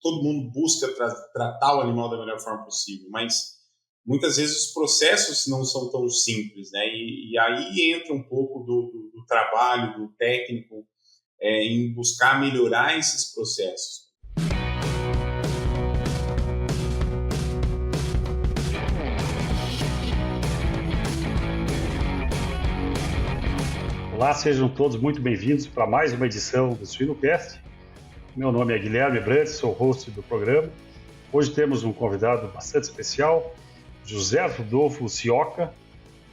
todo mundo busca tratar o animal da melhor forma possível, mas muitas vezes os processos não são tão simples, né? E aí entra um pouco do trabalho, do técnico, em buscar melhorar esses processos. Olá, sejam todos muito bem-vindos para mais uma edição do Suinocast. Meu nome é Guilherme Brandes, sou host do programa. Hoje temos um convidado bastante especial, José Rodolfo Sioca.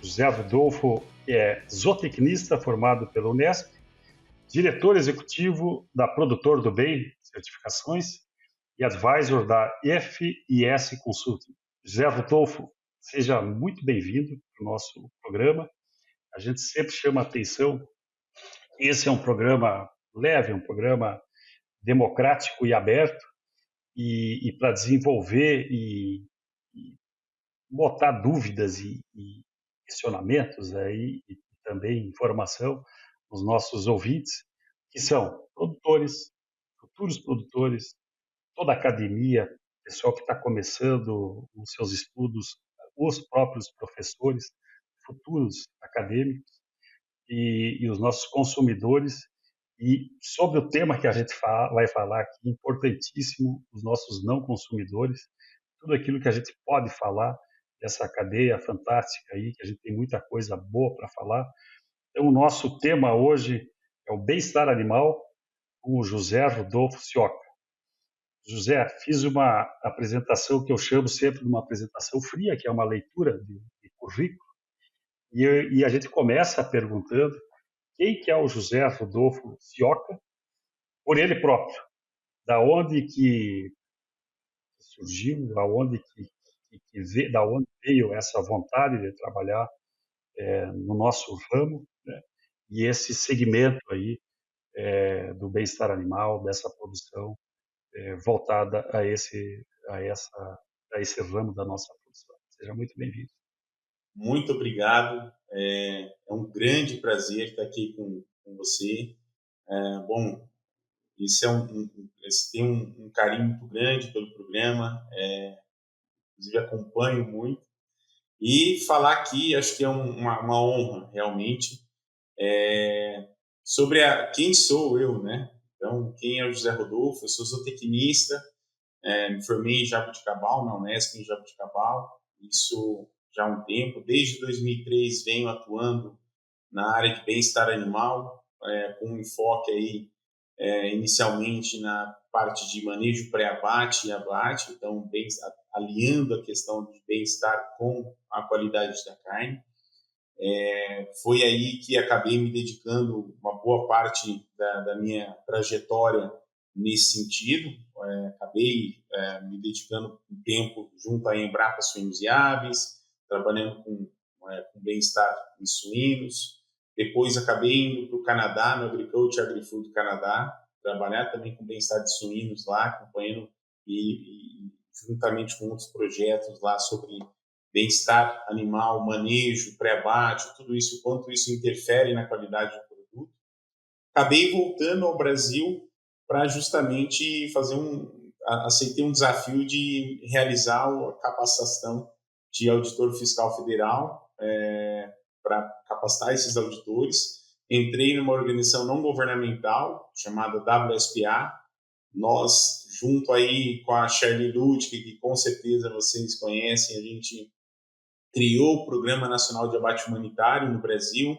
José Rodolfo é zootecnista formado pela Unesp, diretor executivo da Produtor do Bem Certificações e advisor da FIS Consulting. José Rodolfo, seja muito bem-vindo para o nosso programa. A gente sempre chama a atenção. Esse é um programa leve, um programa democrático e aberto, e para desenvolver e botar dúvidas e questionamentos aí, e também informação nos nossos ouvintes, que são produtores, futuros produtores, toda a academia, pessoal que está começando os seus estudos, os próprios professores, futuros acadêmicos, e os nossos consumidores. E sobre o tema que a gente vai falar aqui, importantíssimo, os nossos não consumidores, tudo aquilo que a gente pode falar dessa cadeia fantástica aí, que a gente tem muita coisa boa para falar. Então, o nosso tema hoje é o bem-estar animal, com o José Rodolfo Sioca. José, fiz uma apresentação que eu chamo sempre de uma apresentação fria, que é uma leitura de currículo, e a gente começa perguntando quem que é o José Rodolfo Sioca, por ele próprio. Da onde que surgiu, da onde veio essa vontade de trabalhar no nosso ramo, né? E esse segmento aí do bem-estar animal, dessa produção voltada a esse ramo da nossa produção. Seja muito bem-vindo. Muito obrigado. É um grande prazer estar aqui com você. Bom, esse tem um carinho muito grande pelo programa, inclusive acompanho muito. E falar aqui, acho que é uma honra, realmente, sobre quem sou eu, né? Então, quem é o José Rodolfo? Eu sou zootecnista, me formei em Jaboticabal, na Unesp em Jaboticabal, isso já há um tempo. Desde 2003 venho atuando na área de bem-estar animal, com um enfoque aí, inicialmente na parte de manejo pré-abate e abate, então aliando a questão de bem-estar com a qualidade da carne. Foi aí que acabei me dedicando uma boa parte da minha trajetória nesse sentido. Acabei me dedicando um tempo junto à Embrapa Suínos e Aves, trabalhando com bem-estar em suínos. Depois acabei indo para o Canadá, no Agriculture Agri-Food Canadá, trabalhar também com bem-estar de suínos lá, acompanhando e juntamente com outros projetos lá sobre bem-estar animal, manejo, pré-abate, tudo isso, quanto isso interfere na qualidade do produto. Acabei voltando ao Brasil para justamente aceitei um desafio de realizar a capacitação de auditor fiscal federal, para capacitar esses auditores. Entrei numa organização não governamental chamada WSPA. Nós, junto aí com a Shirley Ludwig, que com certeza vocês conhecem, a gente criou o Programa Nacional de Abate Humanitário no Brasil,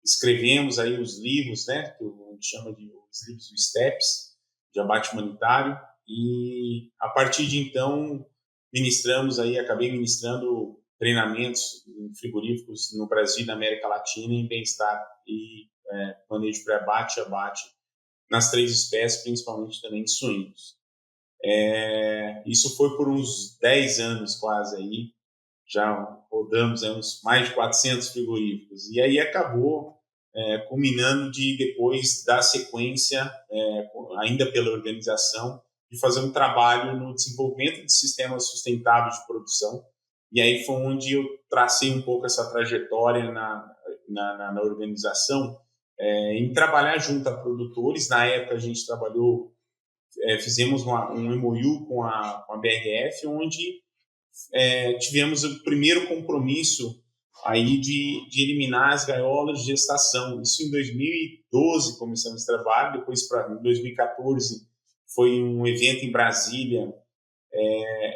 escrevemos aí os livros, né, que a gente chama de os livros do STEPS, de abate humanitário, e a partir de então acabei ministrando treinamentos em frigoríficos no Brasil e na América Latina em bem-estar e manejo pré-abate e abate nas 3 espécies, principalmente também de suínos. Isso foi por uns 10 anos quase aí, já rodamos uns mais de 400 frigoríficos. E aí acabou culminando de depois dar sequência, ainda pela organização, de fazer um trabalho no desenvolvimento de sistemas sustentáveis de produção. E aí foi onde eu tracei um pouco essa trajetória na organização, em trabalhar junto a produtores. Na época a gente trabalhou fizemos um MOU com a BRF, onde tivemos o primeiro compromisso aí de eliminar as gaiolas de gestação. Isso em 2012 começamos esse trabalho, depois em 2014 foi um evento em Brasília,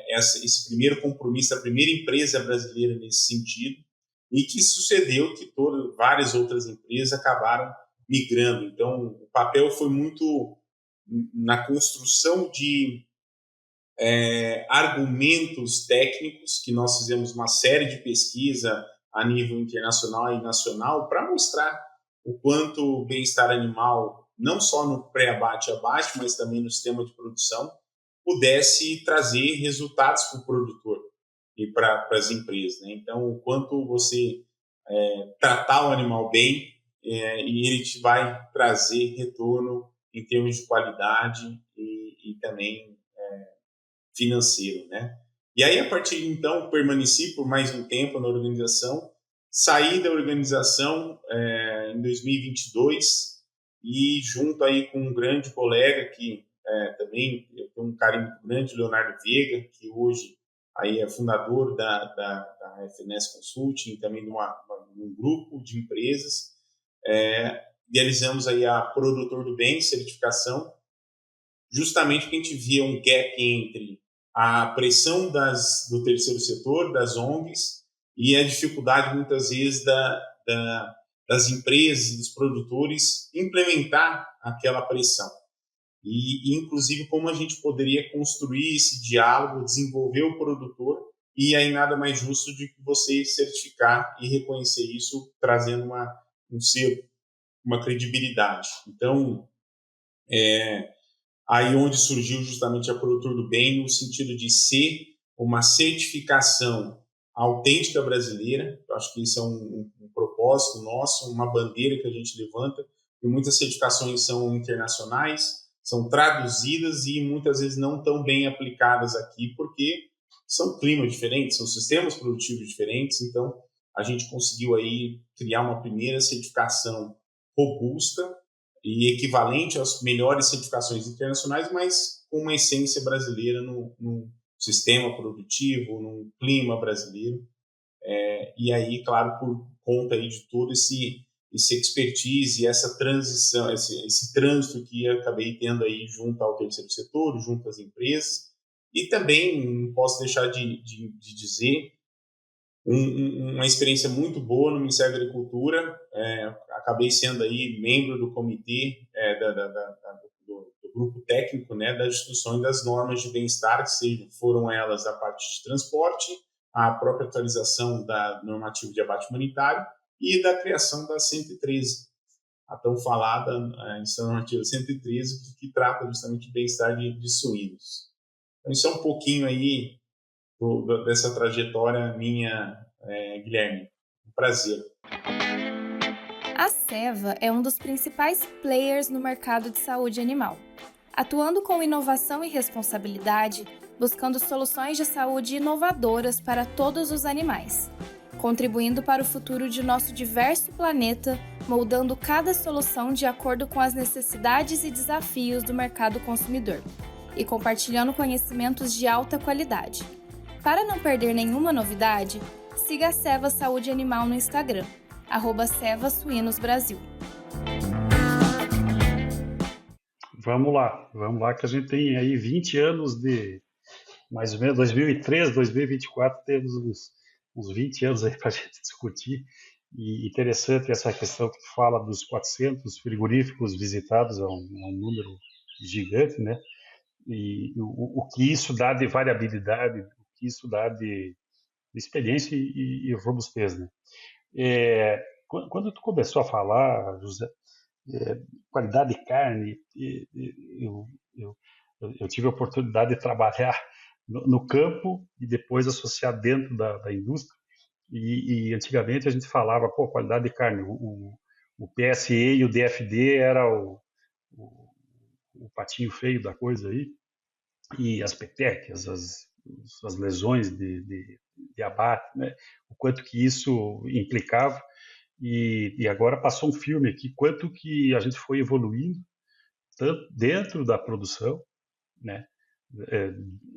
esse primeiro compromisso, a primeira empresa brasileira nesse sentido, e que sucedeu que várias outras empresas acabaram migrando. Então, o papel foi muito na construção de argumentos técnicos, que nós fizemos uma série de pesquisa a nível internacional e nacional para mostrar o quanto o bem-estar animal, não só no pré-abate e abate, mas também no sistema de produção, pudesse trazer resultados para o produtor e para as empresas, né? Então, o quanto você tratar o animal bem e ele te vai trazer retorno em termos de qualidade e também financeiro, né? E aí, a partir de então, permaneci por mais um tempo na organização, saí da organização em 2022 e junto aí com um grande colega que também eu tenho um carinho muito grande, Leonardo Veiga, que hoje aí é fundador da FNS Consulting, também de um grupo de empresas. Realizamos aí a Produtor do Bem, certificação, justamente porque a gente via um gap entre a pressão do terceiro setor, das ONGs, e a dificuldade, muitas vezes, das empresas, dos produtores, implementar aquela pressão. E, inclusive, como a gente poderia construir esse diálogo, desenvolver o produtor, e aí nada mais justo do que você certificar e reconhecer isso, trazendo um selo, uma credibilidade. Então, aí onde surgiu justamente a Produtor do Bem, no sentido de ser uma certificação autêntica brasileira. Eu acho que isso é um propósito nosso, uma bandeira que a gente levanta, e muitas certificações são internacionais, são traduzidas e muitas vezes não tão bem aplicadas aqui, porque são climas diferentes, são sistemas produtivos diferentes. Então, a gente conseguiu aí criar uma primeira certificação robusta e equivalente às melhores certificações internacionais, mas com uma essência brasileira no sistema produtivo, no clima brasileiro. E aí, claro, por conta aí de todo esse expertise, essa transição, esse trânsito que eu acabei tendo aí junto ao terceiro setor, junto às empresas. E também, não posso deixar de dizer, uma experiência muito boa no Ministério da Agricultura. Acabei sendo aí membro do comitê do grupo técnico, né, das discussões das normas de bem-estar, que foram elas a parte de transporte, a própria atualização da normativa de abate humanitário e da criação da 113, a tão falada normativa 113, que trata justamente de bem-estar de suínos. Então, isso é um pouquinho aí dessa trajetória minha, Guilherme. Um prazer. A Ceva é um dos principais players no mercado de saúde animal, atuando com inovação e responsabilidade, buscando soluções de saúde inovadoras para todos os animais, contribuindo para o futuro de nosso diverso planeta, moldando cada solução de acordo com as necessidades e desafios do mercado consumidor, e compartilhando conhecimentos de alta qualidade. Para não perder nenhuma novidade, siga a Ceva Saúde Animal no Instagram, @CevaSuínosBrasil. Vamos lá, que a gente tem aí 20 anos de, mais ou menos, 2003, 2024, temos uns 20 anos aí para a gente discutir. E interessante essa questão que tu fala dos 400 frigoríficos visitados, é um número gigante, né? E o que isso dá de variabilidade, o que isso dá de experiência e robustez, né? Quando tu começou a falar, José, qualidade de carne, eu tive a oportunidade de trabalhar no campo e depois associar dentro da indústria. E antigamente a gente falava, qualidade de carne, o PSE e o DFD era o patinho feio da coisa aí, e as petequias, as lesões de abate, né? O quanto que isso implicava. E agora passou um filme aqui, quanto que a gente foi evoluindo, tanto dentro da produção, né?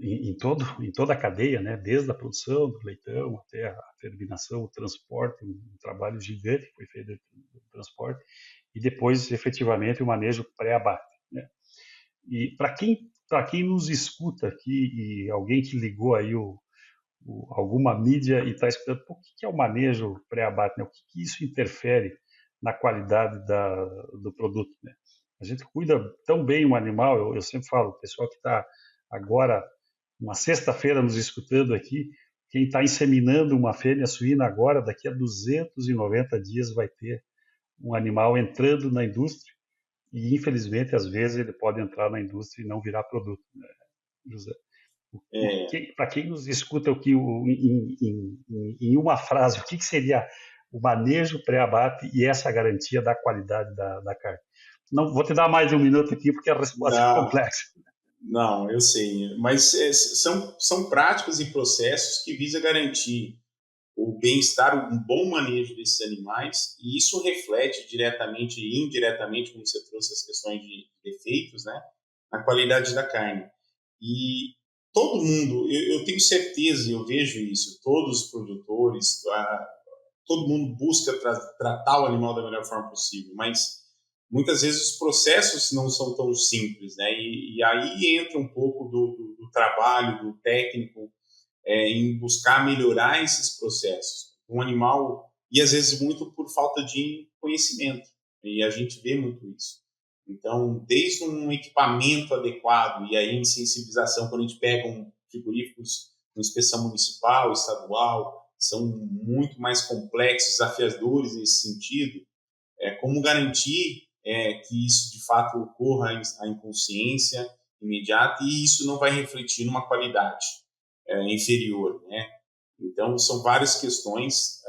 Em toda a cadeia, né? Desde a produção do leitão até a terminação, o transporte, um trabalho gigante que foi feito no transporte, e depois, efetivamente, o manejo pré-abate, né? E para quem nos escuta aqui, e alguém que ligou aí alguma mídia e está escutando, o que é o manejo pré-abate, né? O que isso interfere na qualidade do produto, né? A gente cuida tão bem o animal, eu sempre falo, o pessoal que está agora, uma sexta-feira nos escutando aqui, quem está inseminando uma fêmea suína agora, daqui a 290 dias vai ter um animal entrando na indústria e, infelizmente, às vezes ele pode entrar na indústria e não virar produto, né, José? Para quem nos escuta aqui em uma frase, o que seria o manejo pré-abate e essa garantia da qualidade da carne? Não vou te dar mais de um minuto aqui porque a resposta é Não, complexa. não, eu sei, mas são práticas e processos que visam garantir o bem-estar, um bom manejo desses animais, e isso reflete diretamente e indiretamente, como você trouxe as questões de defeitos, né, na qualidade da carne. E todo mundo, eu tenho certeza, eu vejo isso, todos os produtores, todo mundo busca tratar o animal da melhor forma possível, mas muitas vezes os processos não são tão simples, né? E aí entra um pouco do trabalho, do técnico, em buscar melhorar esses processos. Um animal, e às vezes muito por falta de conhecimento, e a gente vê muito isso. Então, desde um equipamento adequado, e aí em sensibilização, quando a gente pega frigoríficos com inspeção municipal, estadual, são muito mais complexos, desafiadores nesse sentido, como garantir que isso de fato ocorra a inconsciência imediata e isso não vai refletir numa qualidade inferior, né? Então, são várias questões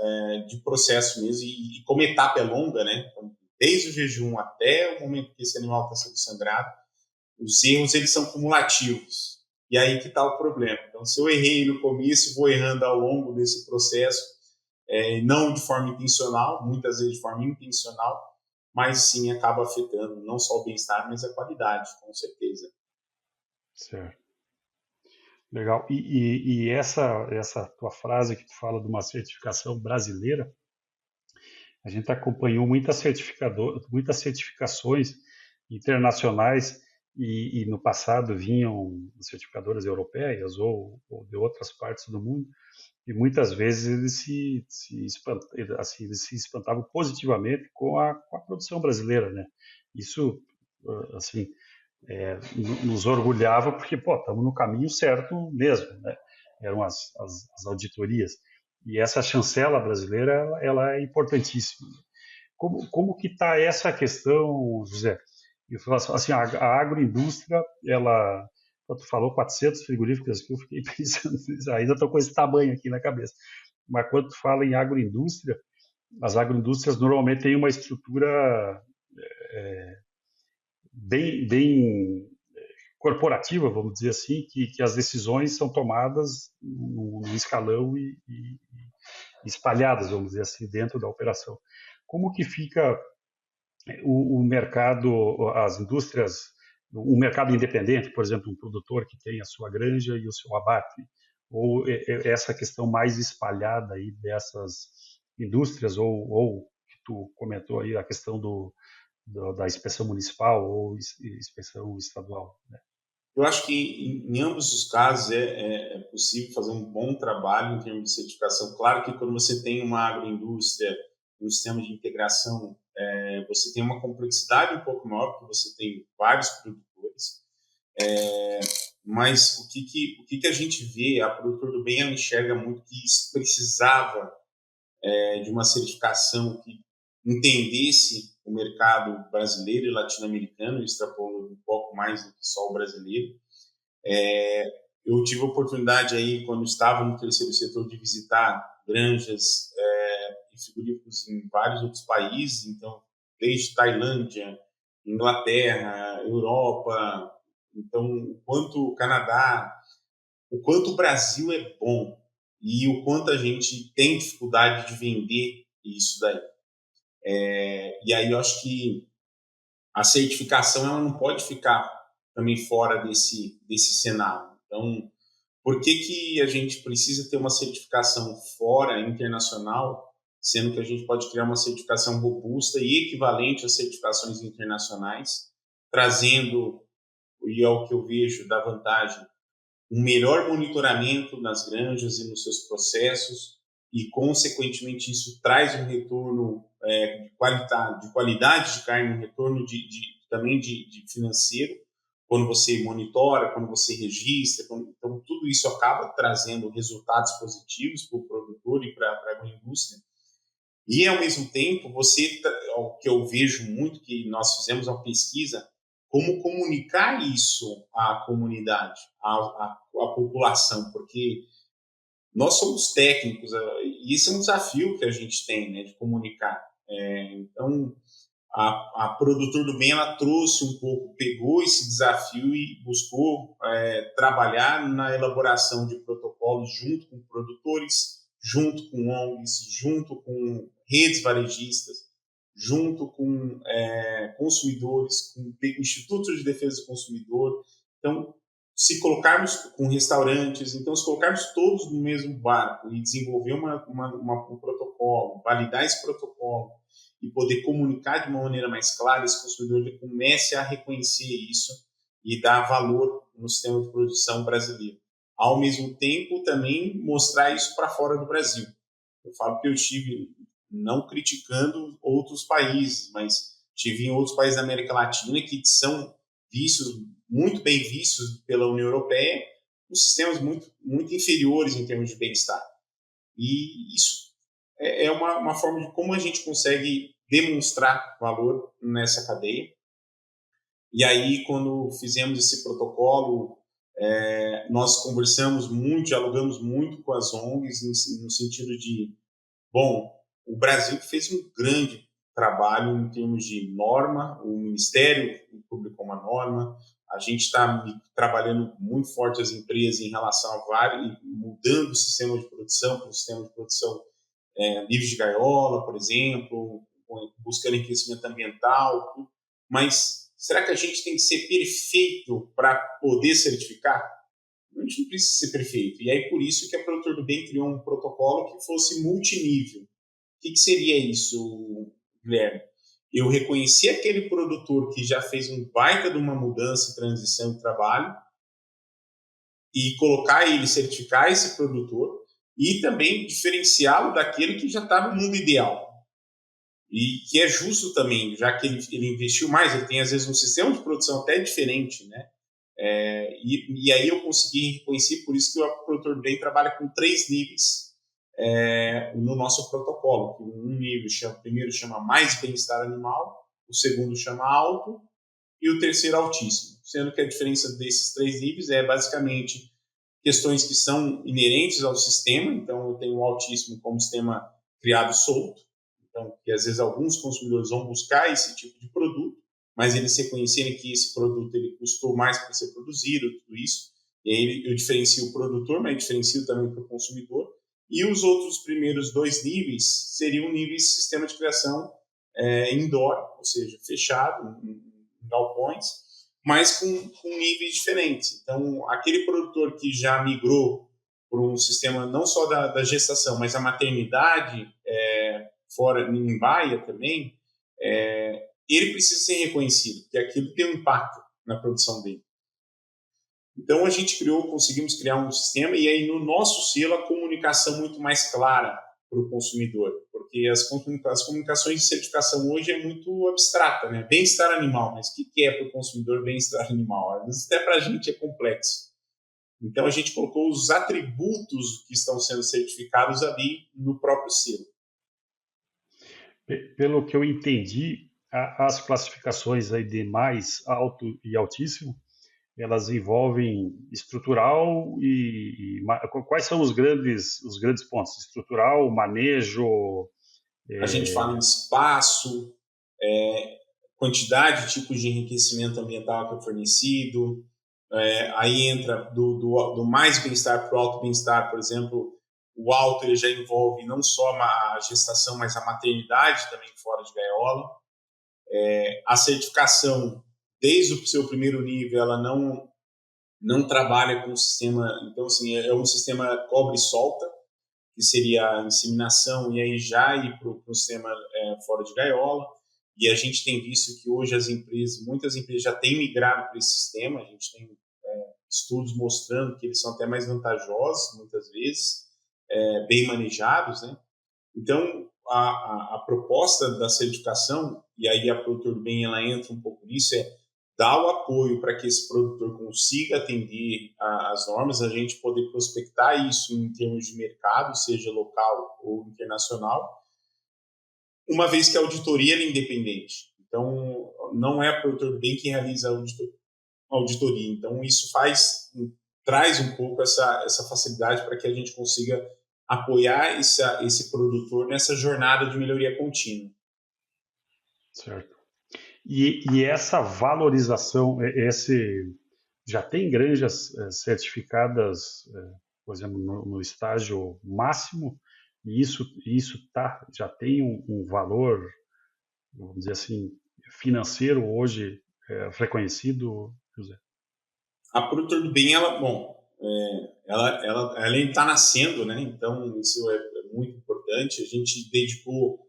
de processo mesmo, e como etapa é longa, né? Então, desde o jejum até o momento que esse animal está sendo sangrado, os erros eles são cumulativos. E aí que está o problema. Então, se eu errei no começo, vou errando ao longo desse processo, não de forma intencional, muitas vezes de forma intencional, mas sim acaba afetando não só o bem-estar, mas a qualidade, com certeza. Certo. Legal. E essa tua frase que tu fala de uma certificação brasileira, a gente acompanhou muitas certificações internacionais e no passado vinham certificadoras europeias ou de outras partes do mundo e muitas vezes eles se espantavam positivamente com a produção brasileira, né? Isso, assim, nos orgulhava porque, estamos no caminho certo mesmo, né? Eram as auditorias. E essa chancela brasileira, ela é importantíssima. Como que está essa questão, José? Eu falo assim, a agroindústria, ela, quando tu falou 400 frigoríficos, que eu fiquei pensando, ainda estou com esse tamanho aqui na cabeça. Mas quando tu fala em agroindústria, as agroindústrias normalmente têm uma estrutura bem corporativa, vamos dizer assim, que as decisões são tomadas no escalão e espalhadas, vamos dizer assim, dentro da operação. Como que fica o mercado, as indústrias, um mercado independente, por exemplo, um produtor que tem a sua granja e o seu abate, ou essa questão mais espalhada aí dessas indústrias, ou que tu comentou aí, a questão da inspeção municipal ou inspeção estadual, né? Eu acho que em ambos os casos é possível fazer um bom trabalho em termos de certificação. Claro que quando você tem uma agroindústria, um sistema de integração, você tem uma complexidade um pouco maior, porque você tem vários produtores. Mas o que a gente vê, a Produtor do Bem ela enxerga muito que isso precisava de uma certificação que entendesse o mercado brasileiro e latino-americano, extrapolando um pouco mais do que só o brasileiro. Eu tive a oportunidade aí, quando estava no terceiro setor, de visitar granjas e frigoríficos em vários outros países, então, desde Tailândia, Inglaterra, Europa, então, o quanto o Canadá, o quanto o Brasil é bom e o quanto a gente tem dificuldade de vender isso daí. E aí eu acho que a certificação ela não pode ficar também fora desse cenário. Então, por que a gente precisa ter uma certificação fora, internacional, sendo que a gente pode criar uma certificação robusta e equivalente às certificações internacionais, trazendo, e é o que eu vejo da vantagem, um melhor monitoramento nas granjas e nos seus processos, e, consequentemente, isso traz um retorno de qualidade de carne, um retorno também de financeiro, quando você monitora, quando você registra. Então, tudo isso acaba trazendo resultados positivos para o produtor e para a agroindústria. E, ao mesmo tempo, o que eu vejo muito, que nós fizemos uma pesquisa, como comunicar isso à comunidade, à população, porque nós somos técnicos, e esse é um desafio que a gente tem, né, de comunicar. Então, a Produtor do Bem, ela trouxe um pouco, pegou esse desafio e buscou trabalhar na elaboração de protocolos junto com produtores, junto com ONGs, junto com redes varejistas, junto com consumidores, com institutos de defesa do consumidor. Então, se colocarmos com restaurantes, então se colocarmos todos no mesmo barco e desenvolver um protocolo, validar esse protocolo e poder comunicar de uma maneira mais clara, esse consumidor ele comece a reconhecer isso e dar valor no sistema de produção brasileiro. Ao mesmo tempo, também mostrar isso para fora do Brasil. Eu falo que eu estive, não criticando outros países, mas estive em outros países da América Latina que são muito bem vistos pela União Europeia, com sistemas muito, muito inferiores em termos de bem-estar. E isso é uma forma de como a gente consegue demonstrar valor nessa cadeia. E aí, quando fizemos esse protocolo, nós conversamos muito, dialogamos muito com as ONGs, no sentido de, bom, o Brasil fez um grande trabalho em termos de norma, o Ministério publicou uma norma, a gente está trabalhando muito forte as empresas em relação a mudando o sistema de produção para um sistema de produção livre de gaiola, por exemplo, buscando enriquecimento ambiental, mas será que a gente tem que ser perfeito para poder certificar? A gente não precisa ser perfeito. E aí, por isso que a Produtor do Bem criou um protocolo que fosse multinível. O que seria isso, Guilherme? Eu reconheci aquele produtor que já fez um baita de uma mudança, transição de trabalho, e colocar ele, certificar esse produtor, e também diferenciá-lo daquele que já está no mundo ideal. E que é justo também, já que ele investiu mais, ele tem às vezes um sistema de produção até diferente, né? E aí eu consegui reconhecer, por isso que o Produtor do Bem trabalha com 3 níveis no nosso protocolo. Um nível o primeiro chama mais bem-estar animal, o segundo chama alto e o terceiro altíssimo, sendo que a diferença desses 3 níveis é basicamente questões que são inerentes ao sistema. Então, eu tenho o altíssimo como sistema criado solto, então, que às vezes alguns consumidores vão buscar esse tipo de produto, mas eles reconhecerem que esse produto ele custou mais para ser produzido, tudo isso, e aí eu diferencio o produtor, mas diferencio também para o consumidor. E os outros primeiros 2 níveis seriam níveis de sistema de criação indoor, ou seja, fechado, em galpões, mas com níveis diferentes. Então, aquele produtor que já migrou para um sistema não só da gestação, mas a maternidade, fora em baia também, ele precisa ser reconhecido, porque aquilo tem um impacto na produção dele. Então, a gente conseguimos criar um sistema, e aí no nosso selo a comunicação muito mais clara para o consumidor, porque as comunicações de certificação hoje é muito abstrata, né? Bem-estar animal, mas o que é para o consumidor bem-estar animal? Às vezes até para a gente é complexo. Então, a gente colocou os atributos que estão sendo certificados ali no próprio selo. Pelo que eu entendi, as classificações aí de mais alto e altíssimo, elas envolvem estrutural quais são os grandes pontos? Estrutural, manejo... A gente fala em espaço, quantidade de tipos de enriquecimento ambiental que é fornecido, aí entra do mais bem-estar para o alto bem-estar, por exemplo. O alto ele já envolve não só a gestação, mas a maternidade também fora de gaiola. A certificação desde o seu primeiro nível, ela não trabalha com o sistema, então assim, é um sistema cobre-solta, que seria a inseminação, e aí já ir para o sistema fora de gaiola. E a gente tem visto que hoje muitas empresas já têm migrado para esse sistema. A gente tem estudos mostrando que eles são até mais vantajosos, muitas vezes, bem manejados, né? Então, a proposta da certificação, e aí a Produtor do Bem ela entra um pouco nisso, dar o apoio para que esse produtor consiga atender as normas, a gente poder prospectar isso em termos de mercado, seja local ou internacional, uma vez que a auditoria é independente. Então, não é a Produtor do Bem que realiza a auditoria. Então, isso traz um pouco essa facilidade para que a gente consiga apoiar esse produtor nessa jornada de melhoria contínua. Certo. E essa valorização, já tem granjas certificadas, por exemplo, no estágio máximo, e isso já tem um valor, vamos dizer assim, financeiro hoje reconhecido, José? A Produtor do Bem, ela está nascendo, né? Então isso é muito importante. A gente dedicou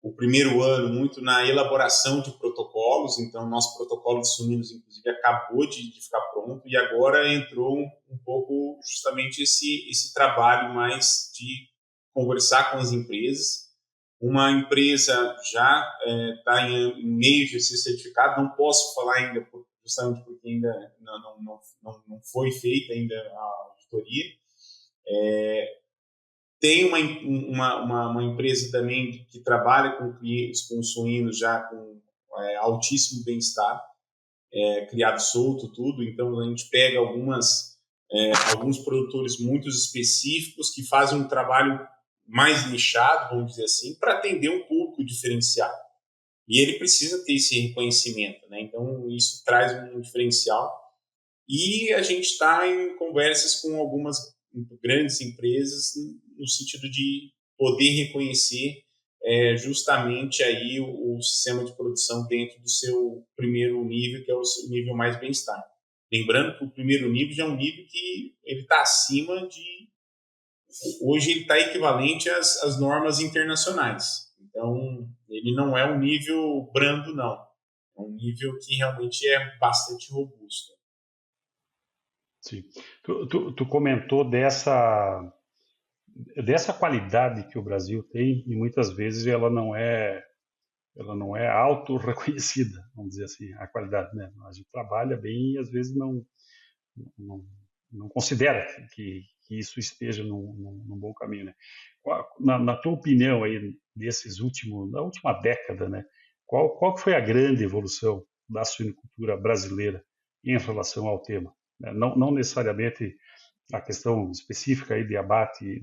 o primeiro ano muito na elaboração de protocolos, então nosso protocolo de suínos, inclusive, acabou de ficar pronto, e agora entrou um pouco justamente esse trabalho mais de conversar com as empresas. Uma empresa já está em meio de ser certificada, não posso falar ainda, justamente porque ainda não foi feita ainda a auditoria. Tem uma empresa também que trabalha com clientes, com suínos já com altíssimo bem-estar, criado solto, tudo. Então, a gente pega alguns produtores muito específicos que fazem um trabalho mais nichado, vamos dizer assim, para atender um público diferenciado. E ele precisa ter esse reconhecimento, né? Então, isso traz um diferencial. E a gente está em conversas com algumas grandes empresas no sentido de poder reconhecer justamente aí o sistema de produção dentro do seu primeiro nível, que é o nível mais bem-estar. Lembrando que o primeiro nível já é um nível que ele está acima de... Hoje ele está equivalente às normas internacionais. Então, ele não é um nível brando, não. É um nível que realmente é bastante robusto. Sim. Tu comentou dessa qualidade que o Brasil tem, e muitas vezes ela não é auto-reconhecida, vamos dizer assim, a qualidade, né? A gente trabalha bem e às vezes não considera que isso esteja num bom caminho, né? Na tua opinião aí, da última década, né? Qual foi a grande evolução da suinocultura brasileira em relação ao tema? Não necessariamente a questão específica aí de abate,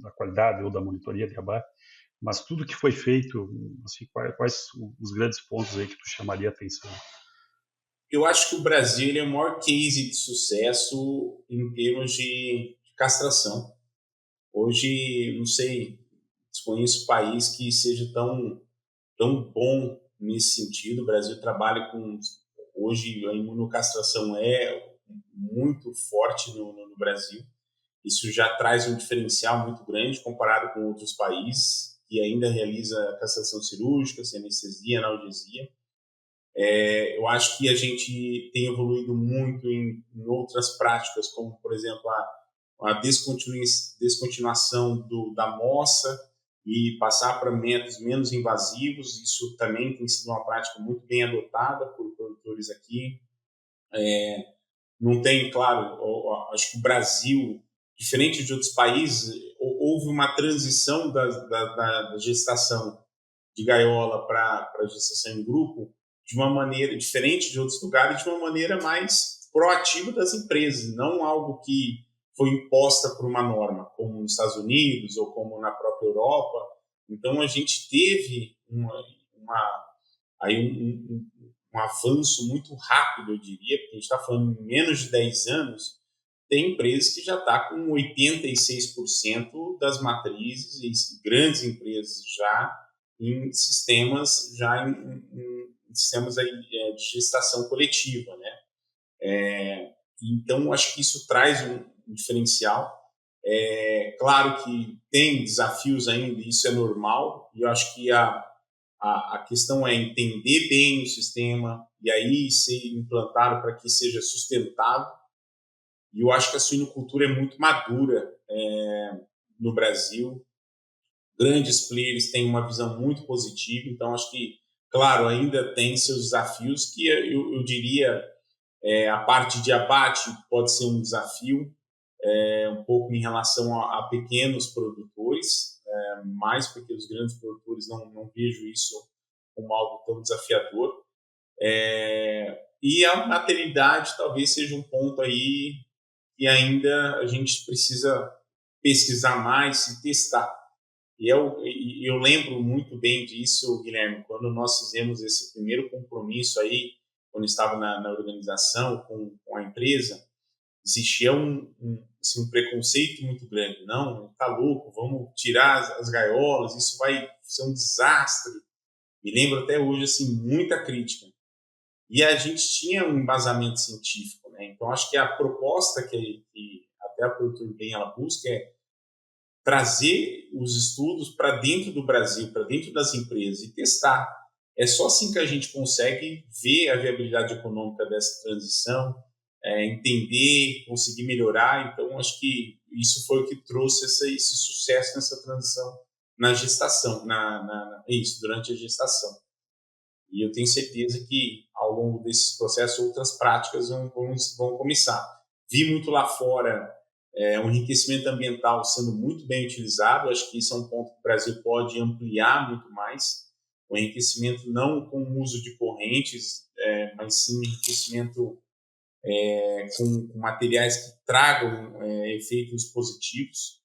da qualidade ou da monitoria de abate, mas tudo que foi feito, assim, quais os grandes pontos aí que tu chamaria a atenção? Eu acho que o Brasil é o maior case de sucesso em termos de castração. Hoje, não sei, desconheço país que seja tão bom nesse sentido. O Brasil trabalha com... Hoje, a imunocastração é muito forte no Brasil. Isso já traz um diferencial muito grande comparado com outros países que ainda realiza castração cirúrgica, sem anestesia, analgesia. Eu acho que a gente tem evoluído muito em outras práticas, como, por exemplo, a descontinuação da moça e passar para métodos menos invasivos. Isso também tem sido uma prática muito bem adotada por produtores aqui. Não tem, claro, acho que o Brasil, diferente de outros países, houve uma transição da gestação de gaiola para a gestação em grupo de uma maneira diferente de outros lugares, de uma maneira mais proativa das empresas, não algo que foi imposta por uma norma, como nos Estados Unidos ou como na própria Europa. Então, a gente teve um avanço muito rápido, eu diria, porque a gente está falando em menos de 10 anos, tem empresas que já estão com 86% das matrizes, e grandes empresas já em sistemas, já sistemas aí, de gestação coletiva, né? Então, acho que isso traz um diferencial. Claro que tem desafios ainda, isso é normal, e eu acho que a questão é entender bem o sistema e aí ser implantado para que seja sustentável. E eu acho que a suinocultura é muito madura no Brasil. Grandes players têm uma visão muito positiva, então acho que, claro, ainda tem seus desafios, que eu diria, a parte de abate pode ser um desafio, um pouco em relação a pequenos produtores, mais porque os grandes produtores não vejo isso como algo tão desafiador. E a maternidade talvez seja um ponto aí que ainda a gente precisa pesquisar mais e testar. E eu lembro muito bem disso, Guilherme, quando nós fizemos esse primeiro compromisso aí, quando estava na organização com a empresa, existia assim, um preconceito muito grande. Não, tá louco, vamos tirar as gaiolas, isso vai ser um desastre. Me lembro até hoje, assim, muita crítica. E a gente tinha um embasamento científico, né? Então, acho que a proposta que até a Produtor Bem ela busca é trazer os estudos para dentro do Brasil, para dentro das empresas e testar. É só assim que a gente consegue ver a viabilidade econômica dessa transição, entender, conseguir melhorar. Então, acho que isso foi o que trouxe esse sucesso nessa transição na gestação, isso, durante a gestação. E eu tenho certeza que, ao longo desses processos, outras práticas vão começar. Vi muito lá fora um enriquecimento ambiental sendo muito bem utilizado. Acho que isso é um ponto que o Brasil pode ampliar muito mais. O enriquecimento não com o uso de correntes, mas sim enriquecimento com materiais que tragam efeitos positivos.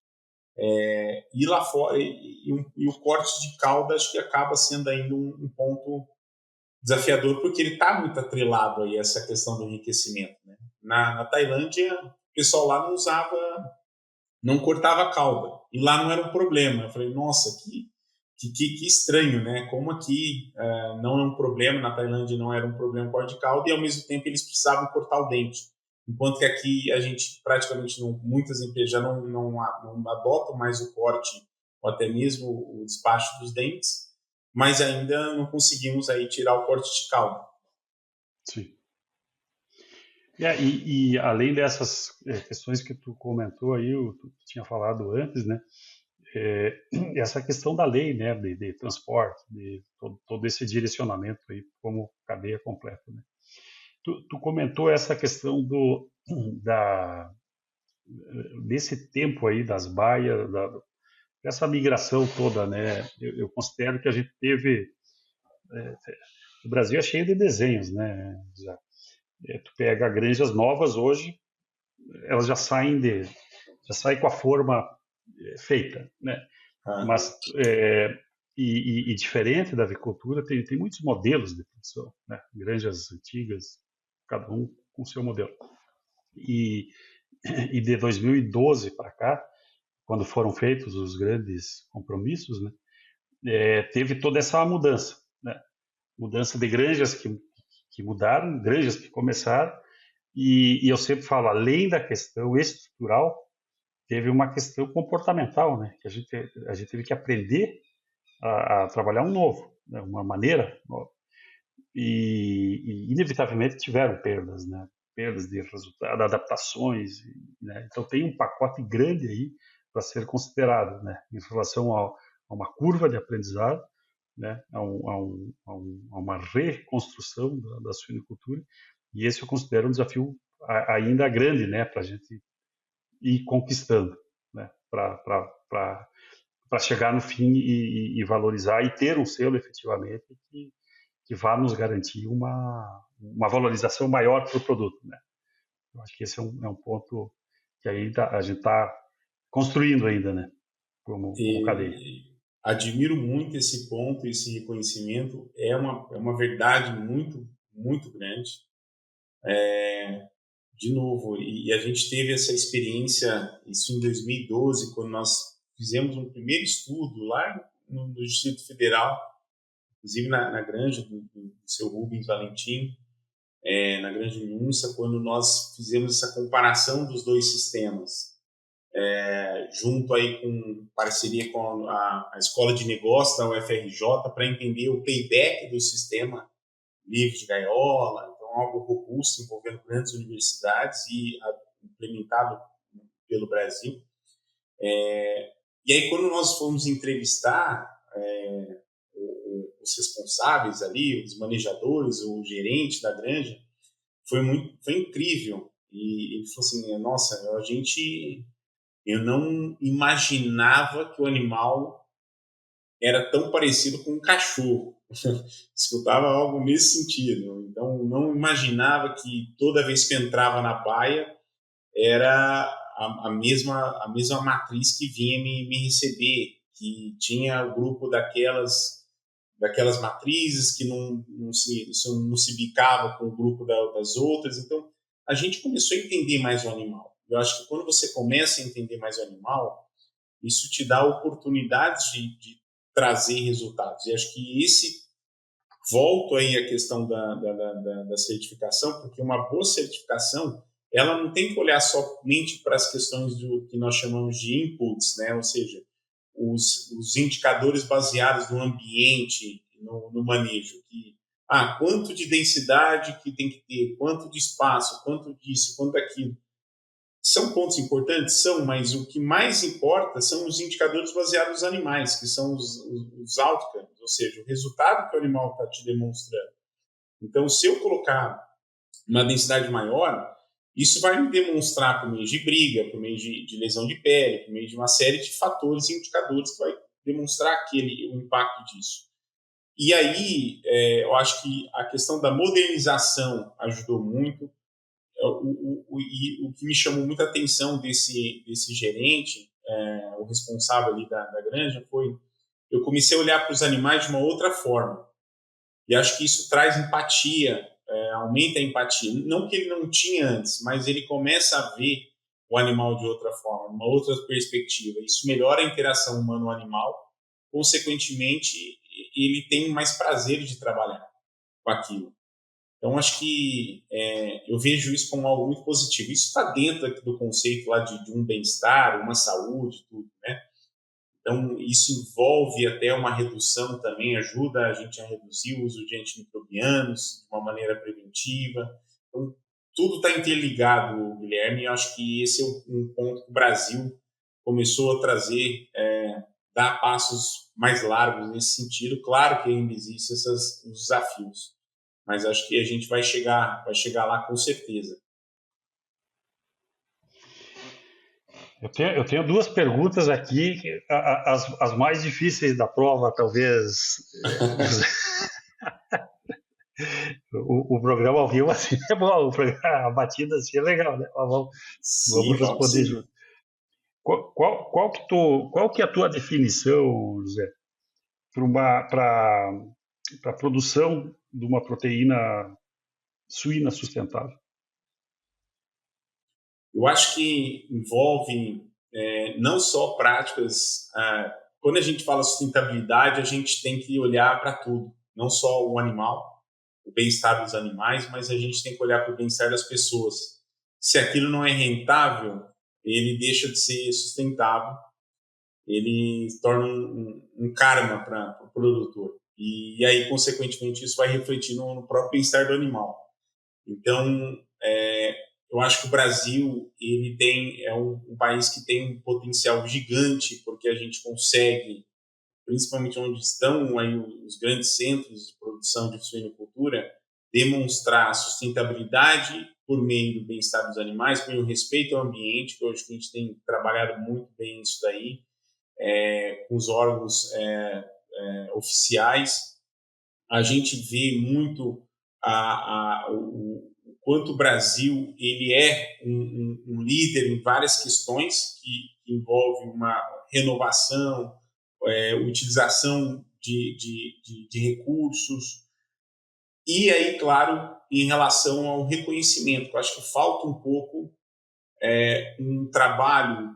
E lá fora, e o corte de cauda, acho que acaba sendo ainda um ponto desafiador, porque ele está muito atrelado aí a essa questão do enriquecimento, né? Na Tailândia, o pessoal lá não cortava a cauda, e lá não era um problema. Eu falei, nossa, que estranho, né? Como aqui não é um problema, na Tailândia não era um problema o corte de cauda, e ao mesmo tempo eles precisavam cortar o dente. Enquanto que aqui a gente praticamente muitas empresas já não adotam mais o corte, ou até mesmo o despacho dos dentes, mas ainda não conseguimos aí tirar o corte de cauda. Sim. E além dessas questões que tu comentou aí, tu tinha falado antes, né? Essa questão da lei, né, de transporte, de todo esse direcionamento aí como cadeia completa, né? Tu comentou essa questão desse tempo aí das baias, dessa migração toda, né? Eu considero que a gente teve o Brasil é cheio de desenhos, né? Tu pega granjas novas hoje, elas já saem com a forma feita, né? Mas e diferente da avicultura, tem muitos modelos de produção, né? Granjas antigas, cada um com seu modelo. E de 2012 para cá, quando foram feitos os grandes compromissos, né? Teve toda essa mudança, né? Mudança de granjas que mudaram, granjas que começaram, e eu sempre falo, além da questão estrutural, teve uma questão comportamental, né? Que a gente teve que aprender a trabalhar um novo, né? Uma maneira nova. E inevitavelmente tiveram perdas, né? Perdas de resultado, adaptações, né? Então tem um pacote grande aí para ser considerado, né? Em relação a uma curva de aprendizado, né? A uma reconstrução da suinocultura, e esse eu considero um desafio ainda grande, né? Para a gente ir conquistando, né? Para chegar no fim e valorizar e ter um selo efetivamente que vá nos garantir uma valorização maior para o produto, né? Eu acho que esse é um ponto que ainda a gente está construindo ainda, né? Como cadeia. Admiro muito esse ponto, esse reconhecimento. É uma verdade muito, muito grande. De novo, e a gente teve essa experiência, isso em 2012, quando nós fizemos um primeiro estudo lá no Distrito Federal, inclusive na granja do seu Rubens Valentim, na Granja Minunça, quando nós fizemos essa comparação dos dois sistemas, junto aí com parceria com a Escola de Negócios da UFRJ, para entender o payback do sistema livre de gaiola, então algo robusto envolvendo grandes universidades e implementado pelo Brasil. E aí, quando nós fomos entrevistar os responsáveis ali, os manejadores, o gerente da granja, foi incrível. E ele falou assim, nossa, eu não imaginava que o animal era tão parecido com um cachorro. Escutava algo nesse sentido. Então, não imaginava que toda vez que eu entrava na baia era a mesma matriz que vinha me receber, que tinha o grupo daquelas matrizes que não se bicava com o grupo das outras. Então, a gente começou a entender mais o animal. Eu acho que quando você começa a entender mais o animal, isso te dá oportunidades de trazer resultados. E acho que volto aí à questão da certificação, porque uma boa certificação, ela não tem que olhar somente para as questões do que nós chamamos de inputs, né? Ou seja, os indicadores baseados no ambiente, no manejo. Quanto de densidade que tem que ter, quanto de espaço, quanto disso, quanto daquilo. São pontos importantes? São, mas o que mais importa são os indicadores baseados nos animais, que são os outcomes, ou seja, o resultado que o animal está te demonstrando. Então, se eu colocar uma densidade maior, isso vai me demonstrar por meio de briga, por meio de lesão de pele, por meio de uma série de fatores e indicadores que vai demonstrar o impacto disso. E aí, eu acho que a questão da modernização ajudou muito. O que me chamou muita atenção desse gerente, o responsável ali da granja, foi eu comecei a olhar para os animais de uma outra forma. E acho que isso traz empatia, aumenta a empatia. Não que ele não tinha antes, mas ele começa a ver o animal de outra forma, uma outra perspectiva. Isso melhora a interação humano-animal. Consequentemente, ele tem mais prazer de trabalhar com aquilo. Então, acho que eu vejo isso como algo muito positivo. Isso está dentro do conceito lá de um bem-estar, uma saúde, tudo, né? Então, isso envolve até uma redução também, ajuda a gente a reduzir o uso de antimicrobianos de uma maneira preventiva. Então, tudo está interligado, Guilherme, e eu acho que esse é um ponto que o Brasil começou a trazer, dar passos mais largos nesse sentido. Claro que ainda existem os desafios, mas acho que a gente vai chegar lá com certeza. Eu tenho duas perguntas aqui, as mais difíceis da prova, talvez. O programa ao vivo assim é bom, a batida assim é legal, né? Vamos responder junto. Qual que é a tua definição, José, para a produção de uma proteína suína sustentável? Eu acho que envolve não só práticas. Quando a gente fala sustentabilidade, a gente tem que olhar para tudo, não só o animal, o bem-estar dos animais, mas a gente tem que olhar para o bem-estar das pessoas. Se aquilo não é rentável, ele deixa de ser sustentável, ele se torna um karma para o produtor. E aí, consequentemente, isso vai refletir no próprio bem-estar do animal. Então, eu acho que o Brasil é um país que tem um potencial gigante, porque a gente consegue, principalmente onde estão aí os grandes centros de produção de suinocultura, demonstrar a sustentabilidade por meio do bem-estar dos animais, por meio do respeito ao ambiente, que hoje a gente tem trabalhado muito bem isso daí, com os órgãos oficiais. A gente vê muito o quanto o Brasil ele é um líder em várias questões que envolvem uma renovação, utilização de recursos. E aí, claro, em relação ao reconhecimento, eu acho que falta um pouco um trabalho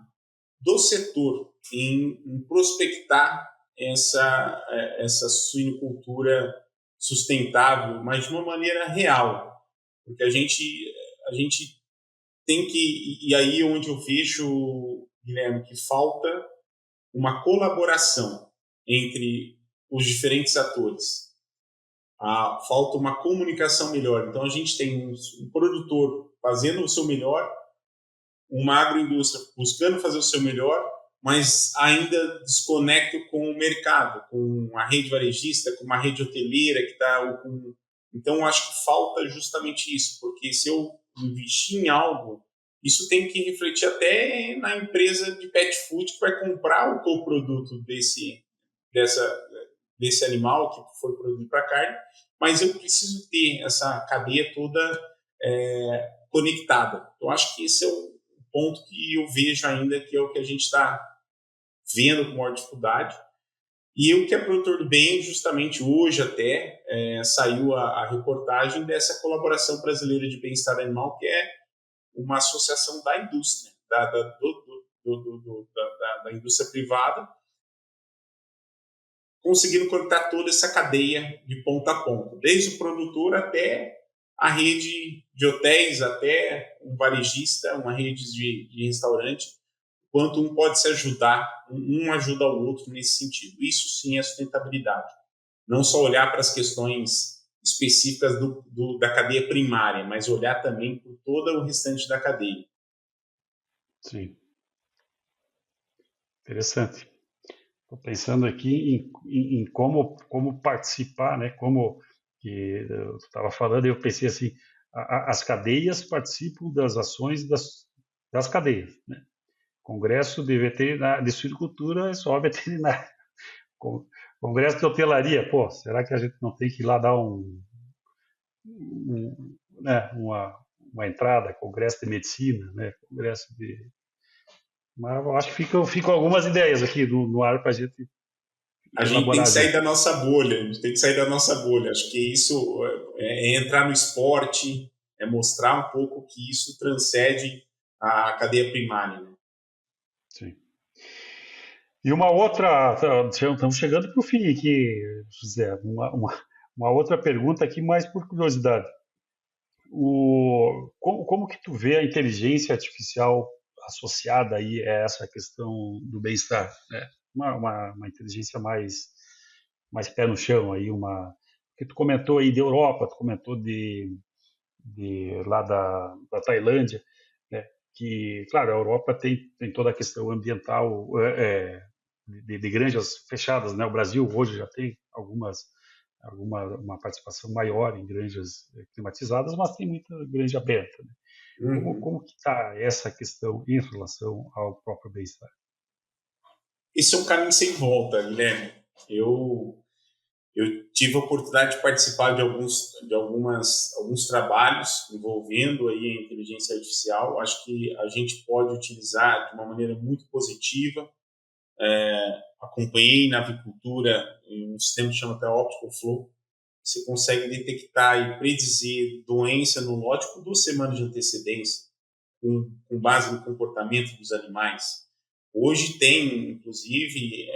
do setor em prospectar essa suinocultura sustentável, mas de uma maneira real, porque a gente tem que, e aí onde eu vejo, Guilherme, que falta uma colaboração entre os diferentes atores. Falta uma comunicação melhor. Então a gente tem um produtor fazendo o seu melhor, uma agroindústria buscando fazer o seu melhor, mas ainda desconecto com o mercado, com a rede varejista, com uma rede hoteleira que está. Então, acho que falta justamente isso, porque se eu investir em algo, isso tem que refletir até na empresa de pet food que vai comprar o coproduto desse animal que foi produzido para carne, mas eu preciso ter essa cadeia toda conectada. Eu acho que esse é o ponto que eu vejo ainda que é o que a gente está vendo com maior dificuldade. E eu que é produtor do bem, justamente hoje até saiu a reportagem dessa colaboração brasileira de bem-estar animal, que é uma associação da indústria, da indústria privada, conseguindo conectar toda essa cadeia de ponta a ponta, desde o produtor até a rede de hotéis, até um varejista, uma rede de restaurante, quanto um pode se ajudar, um ajuda o outro nesse sentido. Isso sim é sustentabilidade. Não só olhar para as questões específicas da cadeia primária, mas olhar também por todo o restante da cadeia. Sim. Interessante. Estou pensando aqui em como participar, né? Como que eu estava falando, eu pensei assim, as cadeias participam das ações das cadeias, né? Congresso de veterinária, de suinocultura é só veterinário. Congresso de hotelaria, pô, será que a gente não tem que ir lá dar né, uma entrada? Congresso de medicina, né? Congresso de... Mas eu acho que ficam algumas ideias aqui no ar para a gente tem que sair junto. da nossa bolha, a gente tem que sair da nossa bolha. Acho que isso é entrar no esporte, é mostrar um pouco que isso transcende a cadeia primária. Né? Sim. E uma outra, estamos chegando para o fim aqui, José, uma outra pergunta aqui mais por curiosidade. Como que tu vê a inteligência artificial associada aí a essa questão do bem-estar, né? Uma inteligência mais pé no chão aí, que tu comentou aí da Europa, tu comentou de lá da Tailândia, né? Que, claro, a Europa tem toda a questão ambiental de granjas fechadas, né? O Brasil hoje já tem uma participação maior em granjas climatizadas, mas tem muita granja aberta. Né? Como que está essa questão em relação ao próprio bem-estar? Esse é um caminho sem volta, Guilherme. Eu tive a oportunidade de participar de alguns trabalhos envolvendo aí a inteligência artificial. Acho que a gente pode utilizar de uma maneira muito positiva. Acompanhei na avicultura um sistema que chama até Optical Flow. Você consegue detectar e predizer doença no lote com 2 semanas de antecedência, com base no comportamento dos animais. Hoje tem, inclusive,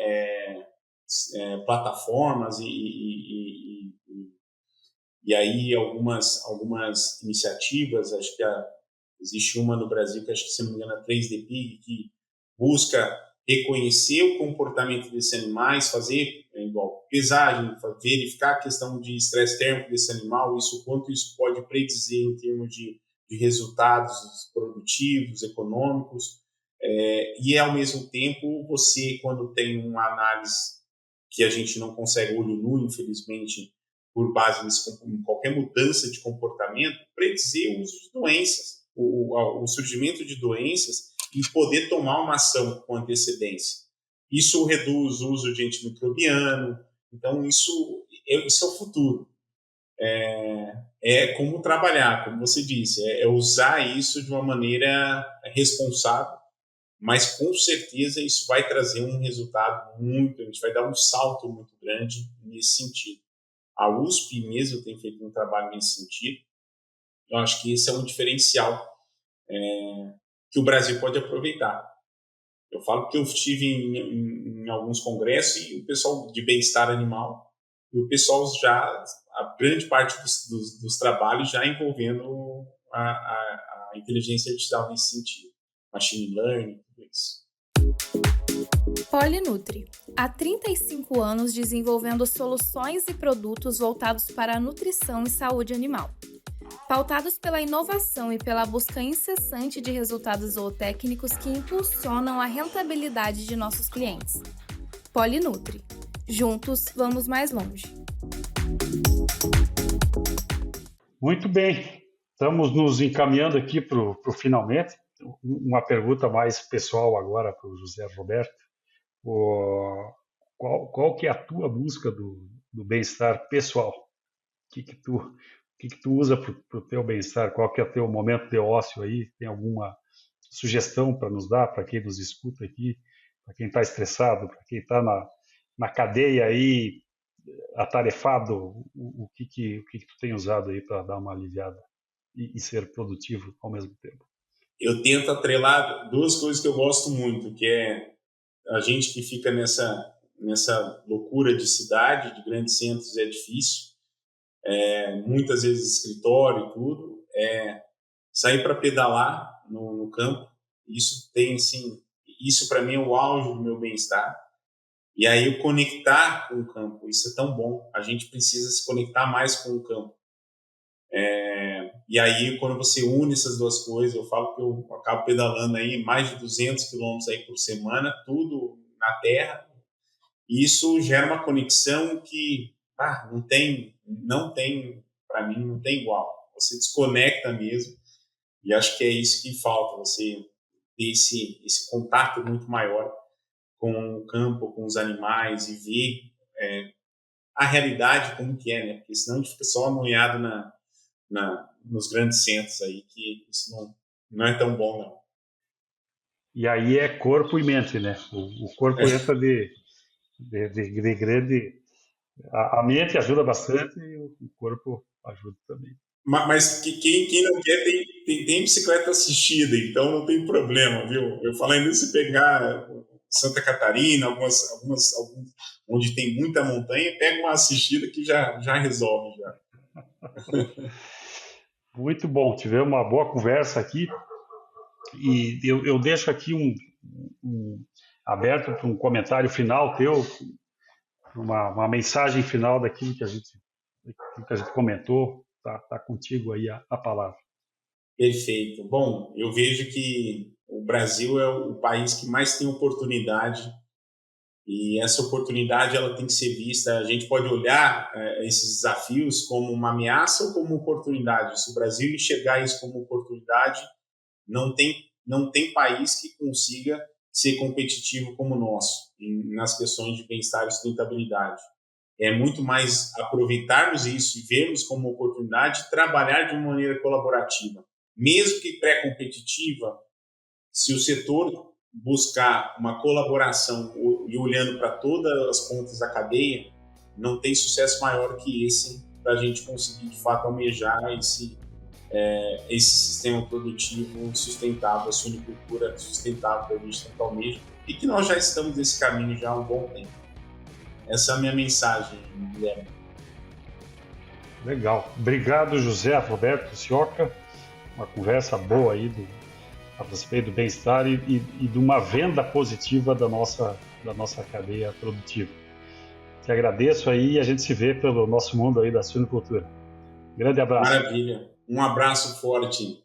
plataformas e aí algumas iniciativas. Acho que existe uma no Brasil que, acho que, se não me engano, é a 3D Pig, que busca reconhecer o comportamento desses animais, fazer pesagem, verificar a questão de estresse térmico desse animal, quanto isso pode predizer em termos de resultados produtivos, econômicos, e ao mesmo tempo você, quando tem uma análise que a gente não consegue olho nu, infelizmente, por base em qualquer mudança de comportamento, predizer o uso de doenças, o surgimento de doenças, e poder tomar uma ação com antecedência. Isso reduz o uso de antimicrobiano. Então, isso é o futuro. É como trabalhar, como você disse, é usar isso de uma maneira responsável, mas com certeza isso vai trazer um resultado a gente vai dar um salto muito grande nesse sentido. A USP mesmo tem feito um trabalho nesse sentido. Eu acho que esse é um diferencial que o Brasil pode aproveitar. Eu falo que eu estive em alguns congressos e o pessoal de bem-estar animal, e o pessoal a grande parte dos trabalhos já envolvendo a inteligência artificial nesse sentido, machine learning, tudo isso. Polinutri. Há 35 anos desenvolvendo soluções e produtos voltados para a nutrição e saúde animal. Pautados pela inovação e pela busca incessante de resultados zootécnicos que impulsionam a rentabilidade de nossos clientes. Polinutri. Juntos, vamos mais longe. Muito bem. Estamos nos encaminhando aqui para o finalmente. Uma pergunta mais pessoal agora para o José Roberto. Qual que é a tua busca do bem-estar pessoal? O que tu usa para o teu bem-estar? Qual que é o teu momento de ócio aí? Tem alguma sugestão para nos dar, para quem nos escuta aqui, para quem está estressado, para quem está na cadeia aí, atarefado? O que tu tem usado aí para dar uma aliviada e ser produtivo ao mesmo tempo? Eu tento atrelar duas coisas que eu gosto muito, que é a gente que fica nessa loucura de cidade, de grandes centros, é difícil. Muitas vezes escritório e tudo. Sair para pedalar no campo, isso para mim é o auge do meu bem-estar. E aí o conectar com o campo, isso é tão bom. A gente precisa se conectar mais com o campo. E aí, quando você une essas duas coisas, eu falo que eu acabo pedalando aí mais de 200 quilômetros aí por semana, tudo na terra. E isso gera uma conexão que não tem, para mim, não tem igual. Você desconecta mesmo. E acho que é isso que falta, você ter esse contato muito maior com o campo, com os animais e ver a realidade como que é, né? Porque senão a gente fica só amunhado nos grandes centros aí, que isso não é tão bom, não. E aí é corpo e mente, né? O corpo entra de grande... A mente ajuda bastante e o corpo ajuda também. Mas quem não quer tem bicicleta assistida, então não tem problema, viu? Eu falei nisso, se pegar Santa Catarina, alguns onde tem muita montanha, pega uma assistida que já resolve. Já. Muito bom, tivemos uma boa conversa aqui e eu deixo aqui aberto para um comentário final teu, uma mensagem final daquilo que a gente comentou. Tá contigo aí a palavra. Perfeito. Bom, eu vejo que o Brasil é o país que mais tem oportunidade e essa oportunidade ela tem que ser vista. A gente pode olhar esses desafios como uma ameaça ou como oportunidade. Se o Brasil enxergar isso como oportunidade, não tem país que consiga ser competitivo como o nosso nas questões de bem-estar e sustentabilidade. É muito mais aproveitarmos isso e vermos como oportunidade e trabalhar de uma maneira colaborativa. Mesmo que pré-competitiva, se o setor buscar uma colaboração e olhando para todas as pontas da cadeia, não tem sucesso maior que esse para a gente conseguir, de fato, almejar esse sistema produtivo sustentável, a suinicultura sustentável que a gente tanto almeja e que nós já estamos nesse caminho já há um bom tempo. Essa é a minha mensagem, Guilherme. Legal. Obrigado, José Roberto Sioca. Uma conversa boa aí a respeito do bem-estar e de uma venda positiva da nossa cadeia produtiva. Te agradeço aí e a gente se vê pelo nosso mundo aí da suinicultura. Grande abraço. Maravilha. Um abraço forte.